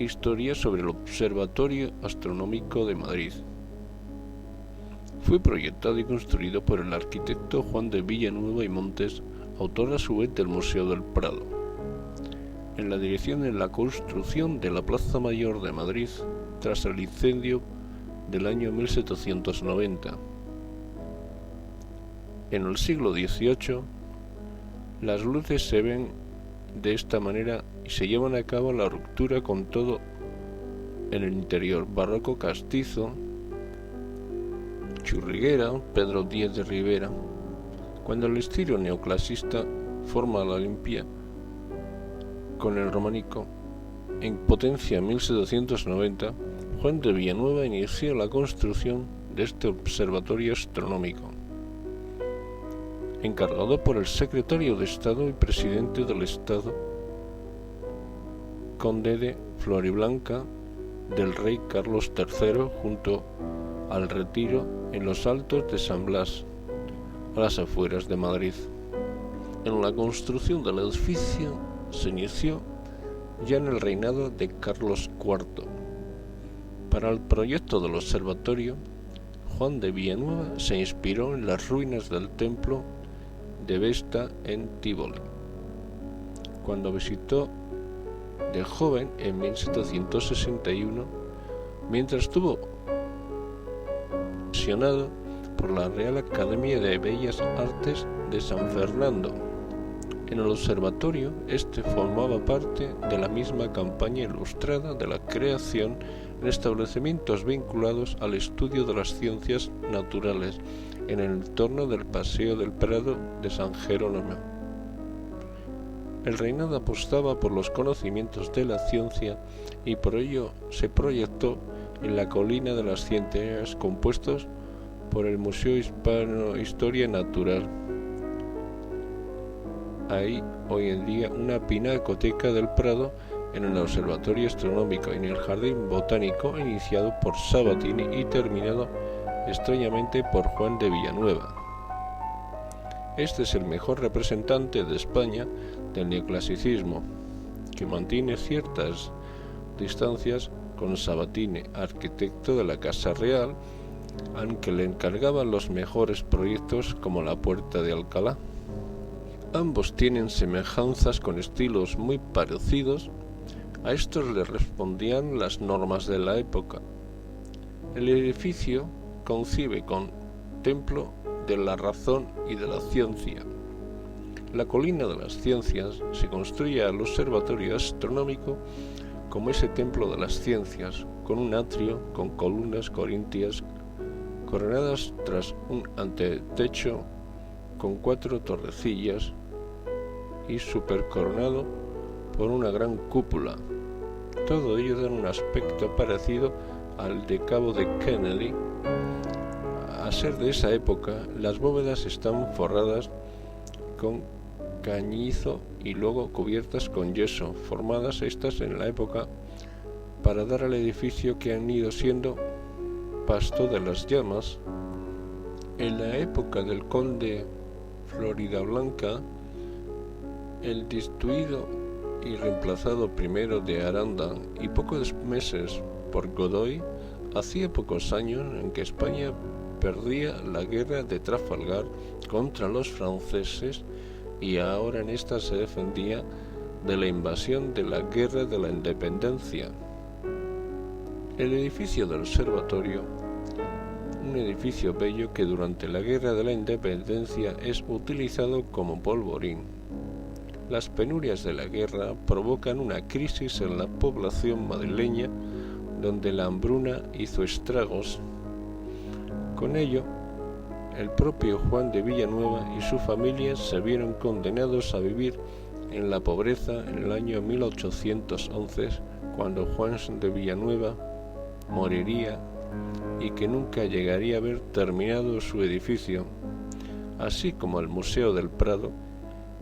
Historia sobre el Observatorio Astronómico de Madrid. Fue proyectado y construido por el arquitecto Juan de Villanueva y Montes, autor a su vez del Museo del Prado. En la dirección de la construcción de la Plaza Mayor de Madrid, tras el incendio del año 1790. En el siglo XVIII, las luces se ven de esta manera y se llevan a cabo la ruptura con todo en el interior barroco castizo, churriguera, Pedro Díez de Rivera. Cuando el estilo neoclasista forma la limpia con el románico en potencia en 1790, Juan de Villanueva inició la construcción de este observatorio astronómico, encargado por el secretario de Estado y presidente del Estado, conde de Floridablanca del rey Carlos III, junto al Retiro en los Altos de San Blas, a las afueras de Madrid. En la construcción del edificio se inició ya en el reinado de Carlos IV. Para el proyecto del observatorio, Juan de Villanueva se inspiró en las ruinas del templo de Vesta en Tívoli, cuando visitó de joven en 1761, mientras estuvo impresionado por la Real Academia de Bellas Artes de San Fernando. En el observatorio, este formaba parte de la misma campaña ilustrada de la creación en establecimientos vinculados al estudio de las ciencias naturales en el entorno del Paseo del Prado de San Jerónimo. El reinado apostaba por los conocimientos de la ciencia y por ello se proyectó en la Colina de las Ciencias, compuestos por el Museo Hispano Historia Natural. Hay hoy en día una pinacoteca del Prado en el Observatorio Astronómico y en el Jardín Botánico, iniciado por Sabatini y terminado extrañamente por Juan de Villanueva. Este es el mejor representante de España del neoclasicismo, que mantiene ciertas distancias con Sabatini, arquitecto de la Casa Real, aunque le encargaban los mejores proyectos como la Puerta de Alcalá. Ambos tienen semejanzas con estilos muy parecidos. A estos le respondían las normas de la época. El edificio concibe con templo de la razón y de la ciencia. La Colina de las Ciencias se construye al observatorio astronómico como ese templo de las ciencias, con un atrio con columnas corintias coronadas tras un antetecho con 4 torrecillas y supercoronado por una gran cúpula. Todo ello da un aspecto parecido al de Cabo de Kennedy. A ser de esa época, las bóvedas están forradas con cañizo y luego cubiertas con yeso, formadas estas en la época para dar al edificio que han ido siendo pasto de las llamas. En la época del conde Floridablanca, el destituido y reemplazado primero de Aranda y pocos meses por Godoy, hacía pocos años en que España perdía la guerra de Trafalgar contra los franceses y ahora en esta se defendía de la invasión de la Guerra de la Independencia. El edificio del observatorio, un edificio bello que durante la Guerra de la Independencia es utilizado como polvorín. Las penurias de la guerra provocan una crisis en la población madrileña, donde la hambruna hizo estragos. Con ello, el propio Juan de Villanueva y su familia se vieron condenados a vivir en la pobreza en el año 1811, cuando Juan de Villanueva moriría y que nunca llegaría a haber terminado su edificio, así como el Museo del Prado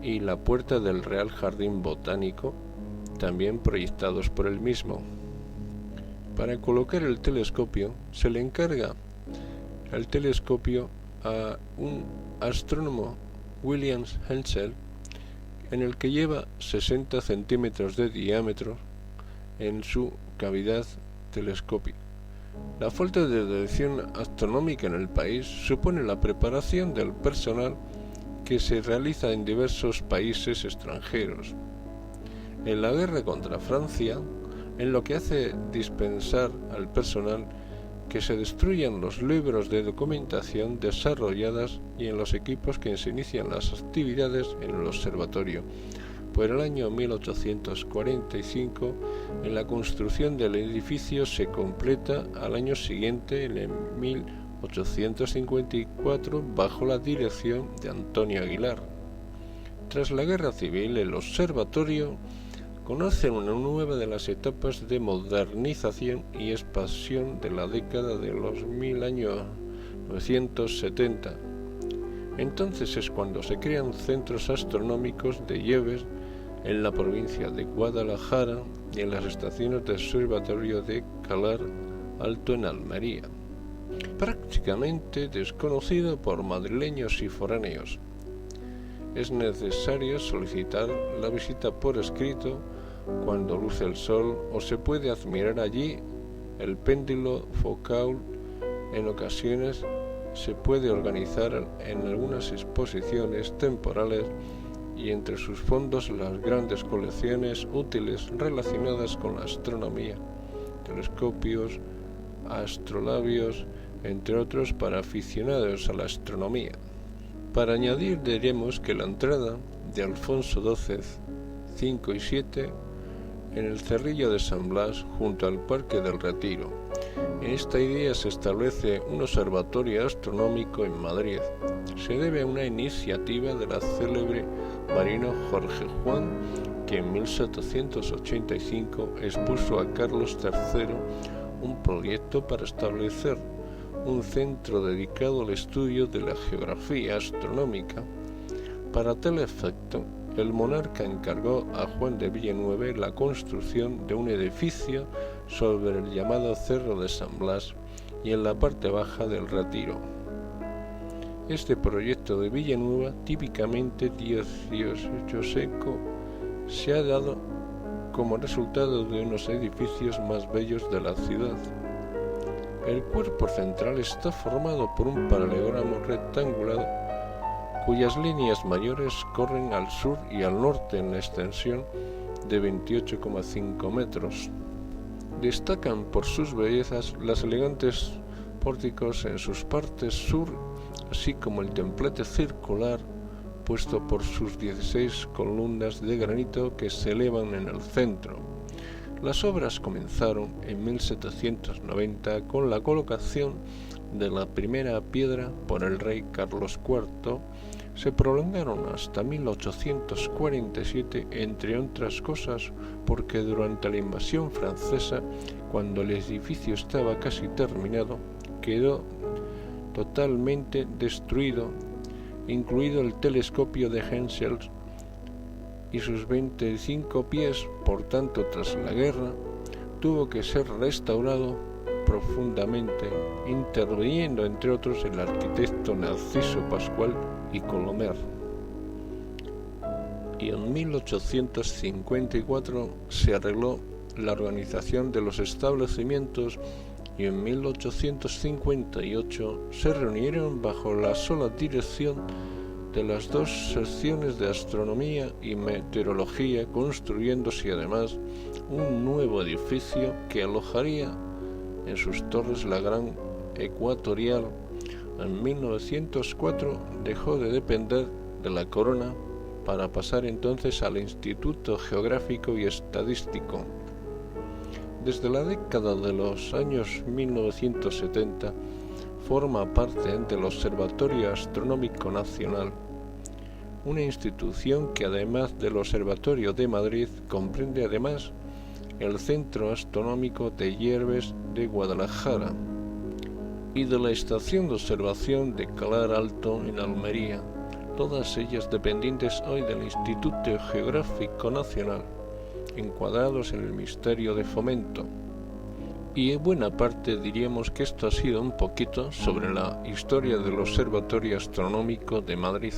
y la Puerta del Real Jardín Botánico, también proyectados por él mismo. Para colocar el telescopio se le encarga el telescopio a un astrónomo, William Herschel, en el que lleva 60 centímetros de diámetro en su cavidad telescópica. La falta de dirección astronómica en el país supone la preparación del personal que se realiza en diversos países extranjeros. En la guerra contra Francia, en lo que hace dispensar al personal que se destruyan los libros de documentación desarrolladas y en los equipos que se inician las actividades en el observatorio. Por el año 1845, en la construcción del edificio se completa al año siguiente, en 1854, bajo la dirección de Antonio Aguilar. Tras la Guerra Civil, el observatorio conoce una nueva de las etapas de modernización y expansión de la década de los 1970. Entonces es cuando se crean centros astronómicos de Lleves en la provincia de Guadalajara y en las estaciones del observatorio de Calar Alto en Almería, prácticamente desconocido por madrileños y foráneos. Es necesario solicitar la visita por escrito cuando luce el sol, o se puede admirar allí el péndulo focal. En ocasiones se puede organizar en algunas exposiciones temporales y entre sus fondos las grandes colecciones útiles relacionadas con la astronomía, telescopios, astrolabios, entre otros para aficionados a la astronomía. Para añadir diremos que la entrada de Alfonso XII, 5 y 7, en el Cerrillo de San Blas, junto al Parque del Retiro. En esta idea se establece un observatorio astronómico en Madrid. Se debe a una iniciativa de la célebre marino Jorge Juan, que en 1785 expuso a Carlos III un proyecto para establecer un centro dedicado al estudio de la geografía astronómica. Para tal efecto, el monarca encargó a Juan de Villeneuve la construcción de un edificio sobre el llamado Cerro de San Blas y en la parte baja del Retiro. Este proyecto de Villeneuve, típicamente diocesano, se ha dado como resultado de unos edificios más bellos de la ciudad. El cuerpo central está formado por un paralelogramo rectangular cuyas líneas mayores corren al sur y al norte en la extensión de 28,5 metros. Destacan por sus bellezas las elegantes pórticos en sus partes sur, así como el templete circular puesto por sus 16 columnas de granito que se elevan en el centro. Las obras comenzaron en 1790 con la colocación de la primera piedra por el rey Carlos IV, se prolongaron hasta 1847, entre otras cosas porque durante la invasión francesa, cuando el edificio estaba casi terminado, quedó totalmente destruido, incluido el telescopio de Herschel y sus 25 pies. Por tanto, tras la guerra, tuvo que ser restaurado profundamente, interviniendo entre otros el arquitecto Narciso Pascual y Colomer. Y en 1854 se arregló la organización de los establecimientos y en 1858 se reunieron bajo la sola dirección de las dos secciones de astronomía y meteorología, construyéndose además un nuevo edificio que alojaría en sus torres la Gran Ecuatorial. En 1904 dejó de depender de la corona para pasar entonces al Instituto Geográfico y Estadístico. Desde la década de los años 1970 forma parte del Observatorio Astronómico Nacional, una institución que además del Observatorio de Madrid comprende además el Centro Astronómico de Lleves de Guadalajara y de la Estación de Observación de Calar Alto en Almería, todas ellas dependientes hoy del Instituto Geográfico Nacional, encuadrados en el Ministerio de Fomento. Y en buena parte diríamos que esto ha sido un poquito sobre la historia del Observatorio Astronómico de Madrid.